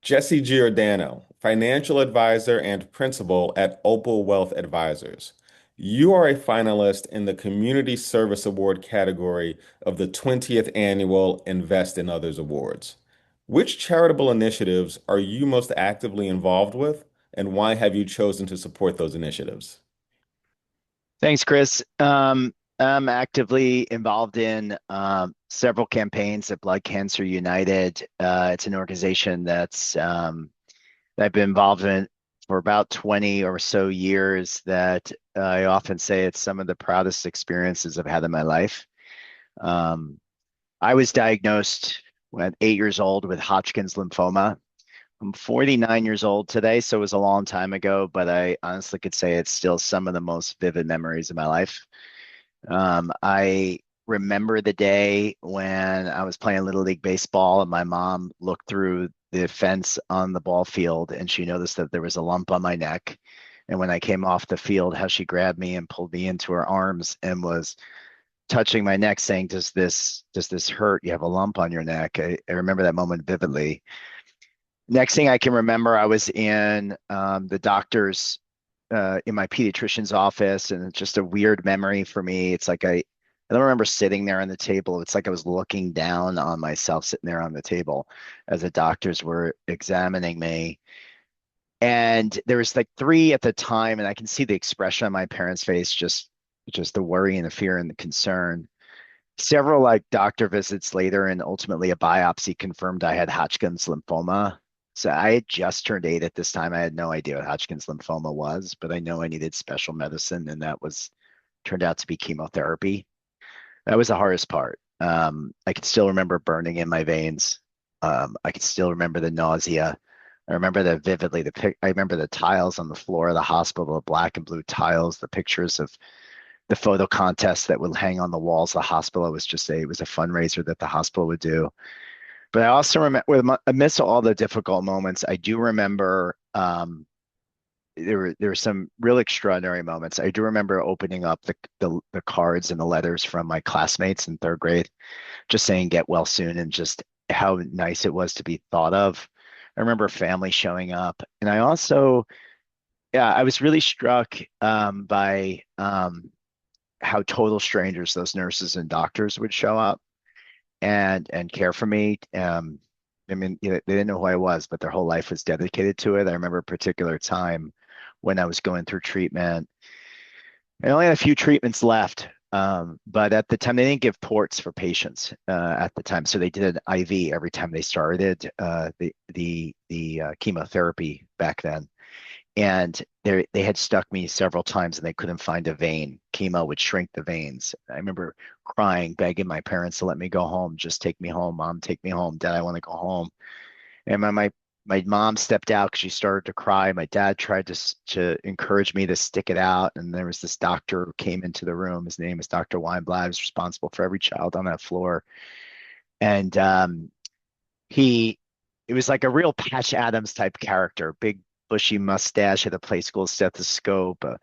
Jesse Giordano, financial advisor and principal at Opal Wealth Advisors. You are a finalist in the Community Service Award category of the 20th Annual Invest in Others Awards. Which charitable initiatives are you most actively involved with, and why have you chosen to support those initiatives? Thanks, Chris. I'm actively involved in several campaigns at Blood Cancer United. It's an organization that I've been involved in for about 20 or so years that I often say it's some of the proudest experiences I've had in my life. Um, I was diagnosed at 8 years old with Hodgkin's lymphoma. I'm 49 years old today, so it was a long time ago, but I honestly could say it's still some of the most vivid memories of my life. I remember the day when I was playing Little League Baseball and my mom looked through the fence on the ball field and she noticed that there was a lump on my neck. And when I came off the field, how she grabbed me and pulled me into her arms and was touching my neck saying, does this hurt? You have a lump on your neck. I remember that moment vividly. Next thing I can remember, I was in the doctor's in my pediatrician's office, and it's just a weird memory for me. It's like I don't remember sitting there on the table. It's like I was looking down on myself sitting there on the table as the doctors were examining me. And there was like three at the time, and I can see the expression on my parents' face, just the worry and the fear and the concern. Several like doctor visits later, and ultimately a biopsy confirmed I had Hodgkin's lymphoma. So I had just turned 8 at this time. I had no idea what Hodgkin's lymphoma was, but I know I needed special medicine, and that was turned out to be chemotherapy. That was the hardest part. I could still remember burning in my veins. I could still remember the nausea. I remember that vividly. I remember the tiles on the floor of the hospital, the black and blue tiles, the pictures of the photo contest that would hang on the walls of the hospital. It was a fundraiser that the hospital would do. But I also remember, amidst all the difficult moments, I do remember there were some real extraordinary moments. I do remember opening up the cards and the letters from my classmates in third grade, just saying "get well soon" and just how nice it was to be thought of. I remember family showing up, and I also, yeah, I was really struck by how total strangers those nurses and doctors would show up and care for me. I mean, they didn't know who I was, but their whole life was dedicated to it. I remember a particular time when I was going through treatment. I only had a few treatments left, but at the time they didn't give ports for patients at the time, so they did an IV every time they started the chemotherapy back then. And they had stuck me several times and they couldn't find a vein. Chemo would shrink the veins. I remember crying, begging my parents to let me go home. Just take me home, mom, take me home. Dad, I want to go home. And my mom stepped out because she started to cry. My dad tried to encourage me to stick it out. And there was this doctor who came into the room. His name is Dr. Weinblatt. He was responsible for every child on that floor. And he it was like a real Patch Adams type character, big bushy mustache, had a play school stethoscope, a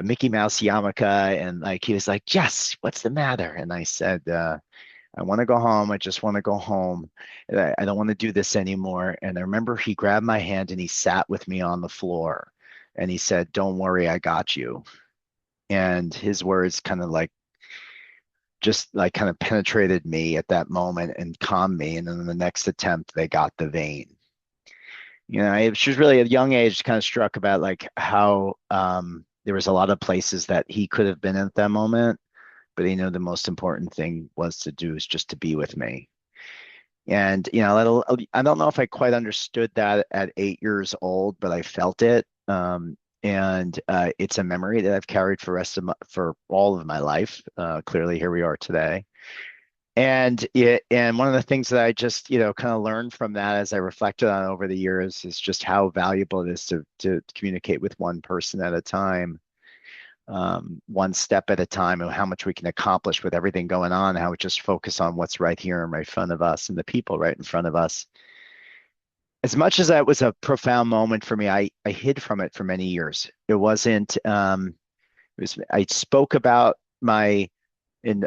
Mickey Mouse yarmulke, and like he was like, "Jess, what's the matter?" And I said, "I want to go home. I just want to go home. I don't want to do this anymore." And I remember he grabbed my hand and he sat with me on the floor, and he said, "Don't worry, I got you." And his words kind of like just like kind of penetrated me at that moment and calmed me. And then in the next attempt, they got the vein. I was just really at a young age kind of struck about like how there was a lot of places that he could have been at that moment, but the most important thing was to do is just to be with me. And I don't know if I quite understood that at 8 years old, but I felt it. And it's a memory that I've carried for all of my life. Clearly, here we are today. And one of the things that I just kind of learned from that as I reflected on it over the years is just how valuable it is to communicate with one person at a time, one step at a time, and how much we can accomplish with everything going on, how we just focus on what's right here and right in front of us and the people right in front of us. As much as that was a profound moment for me, I hid from it for many years. It wasn't I spoke about my in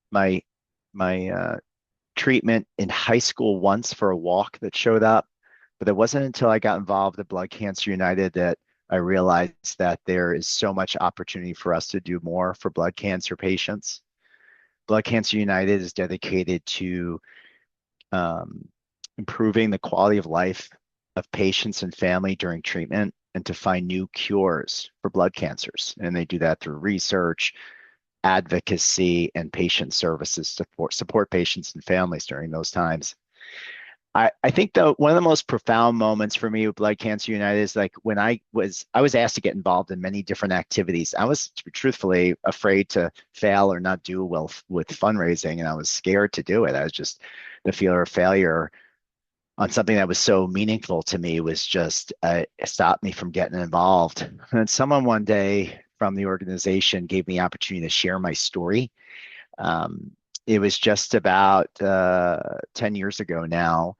my my treatment in high school once for a walk that showed up, But it wasn't until I got involved at Blood Cancer United that I realized that there is so much opportunity for us to do more for blood cancer patients. Blood Cancer United is dedicated to um, improving the quality of life of patients and family during treatment and to find new cures for blood cancers. And they do that through research, advocacy, and patient services to support patients and families during those times. I think though one of the most profound moments for me with Blood Cancer United is like when I was asked to get involved in many different activities. I was truthfully afraid to fail or not do well with fundraising, and I was scared to do it. I was just the fear of failure on something that was so meaningful to me was just stopped me from getting involved. And someone one day from the organization gave me the opportunity to share my story. Um, it was just about 10 years ago now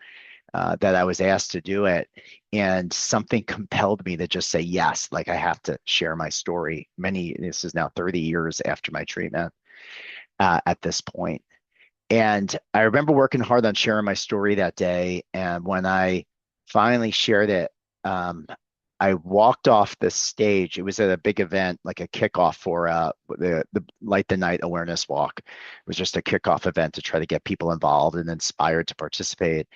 that I was asked to do it. And something compelled me to just say yes, like I have to share my story. This is now 30 years after my treatment at this point. And I remember working hard on sharing my story that day. And when I finally shared it, I walked off the stage. It was at a big event, like a kickoff for the Light the Night awareness walk. It was just a kickoff event to try to get people involved and inspired to participate.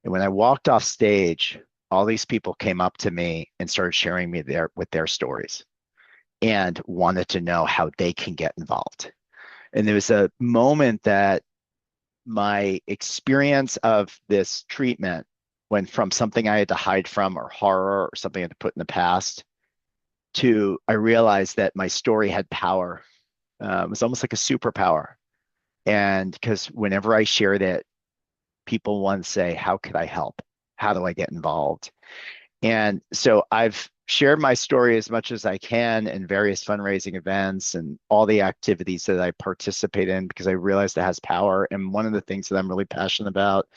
And when I walked off stage, all these people came up to me and started sharing me their stories and wanted to know how they can get involved. And there was a moment that my experience of this treatment went from something I had to hide from or horror or something I had to put in the past to I realized that my story had power. It was almost like a superpower. And because whenever I shared it, people want to say, how could I help? How do I get involved? And so I've shared my story as much as I can in various fundraising events and all the activities that I participate in because I realized it has power. And one of the things that I'm really passionate about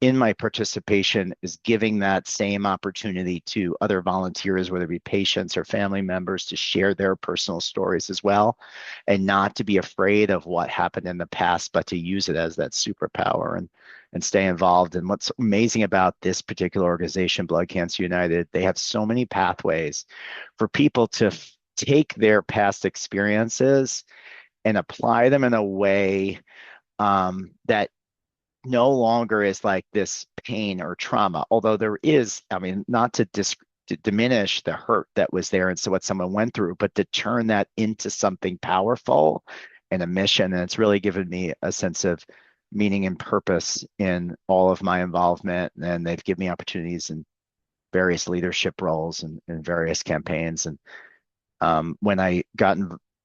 in my participation is giving that same opportunity to other volunteers, whether it be patients or family members, to share their personal stories as well, and not to be afraid of what happened in the past, but to use it as that superpower and stay involved. And what's amazing about this particular organization, Blood Cancer United, they have so many pathways for people to take their past experiences and apply them in a way that no longer is like this pain or trauma, although there is, I mean, not to diminish the hurt that was there and so what someone went through, but to turn that into something powerful and a mission. And it's really given me a sense of meaning and purpose in all of my involvement. And they've given me opportunities in various leadership roles and various campaigns. And when I got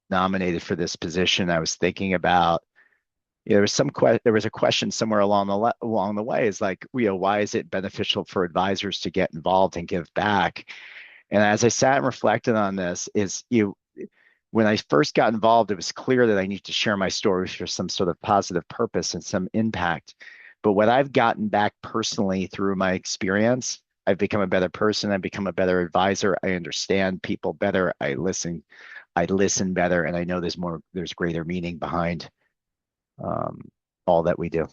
nominated for this position, I was thinking about there was there was a question somewhere along the way is like, why is it beneficial for advisors to get involved and give back? And as I sat and reflected on this, when I first got involved, it was clear that I need to share my story for some sort of positive purpose and some impact. But what I've gotten back personally through my experience, I've become a better person. I've become a better advisor. I understand people better. I listen better, and I know there's greater meaning behind um, all that we do.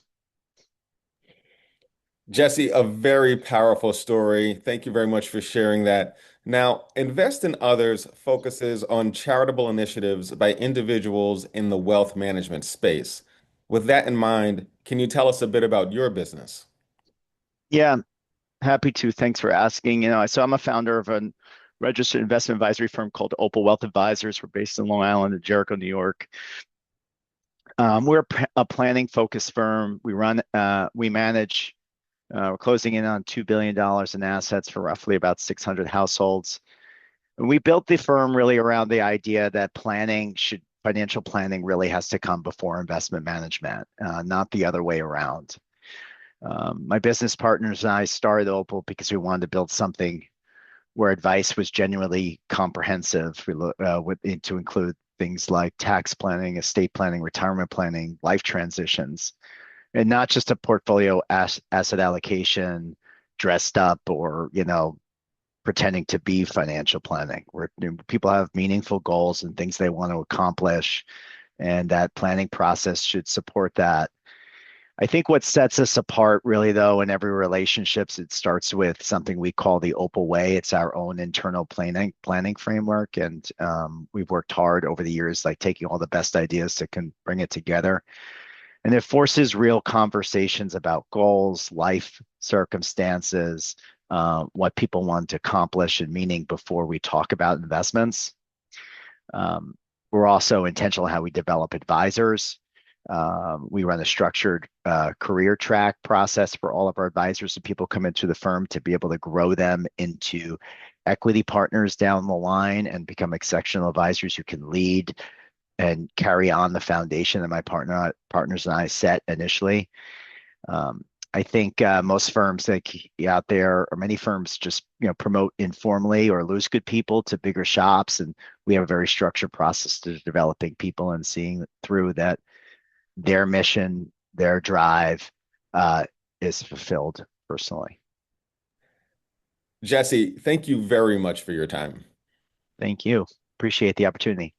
Jesse, a very powerful story. Thank you very much for sharing that. Now, Invest in Others focuses on charitable initiatives by individuals in the wealth management space. With that in mind, can you tell us a bit about your business? Yeah, happy to. Thanks for asking. So I'm a founder of a registered investment advisory firm called Opal Wealth Advisors. We're based in Long Island and Jericho, New York. We're a planning focused firm. We manage, we're closing in on $2 billion in assets for roughly about 600 households. And we built the firm really around the idea that financial planning really has to come before investment management, not the other way around. My business partners and I started Opal because we wanted to build something where advice was genuinely comprehensive to include things like tax planning, estate planning, retirement planning, life transitions, and not just a portfolio asset allocation dressed up or, pretending to be financial planning, where people have meaningful goals and things they want to accomplish, and that planning process should support that. I think what sets us apart really though in every relationships, it starts with something we call the Opal Way. It's our own internal planning framework. And we've worked hard over the years, like taking all the best ideas to can bring it together. And it forces real conversations about goals, life circumstances, what people want to accomplish and meaning before we talk about investments. Um, we're also intentional in how we develop advisors. We run a structured career track process for all of our advisors. So people come into the firm to be able to grow them into equity partners down the line and become exceptional advisors who can lead and carry on the foundation that my partners and I set initially. Um, I think most firms like out there, or many firms, just promote informally or lose good people to bigger shops, and we have a very structured process to developing people and seeing through that their mission, their drive uh, is fulfilled personally. Jesse, thank you very much for your time. Thank you. Appreciate the opportunity.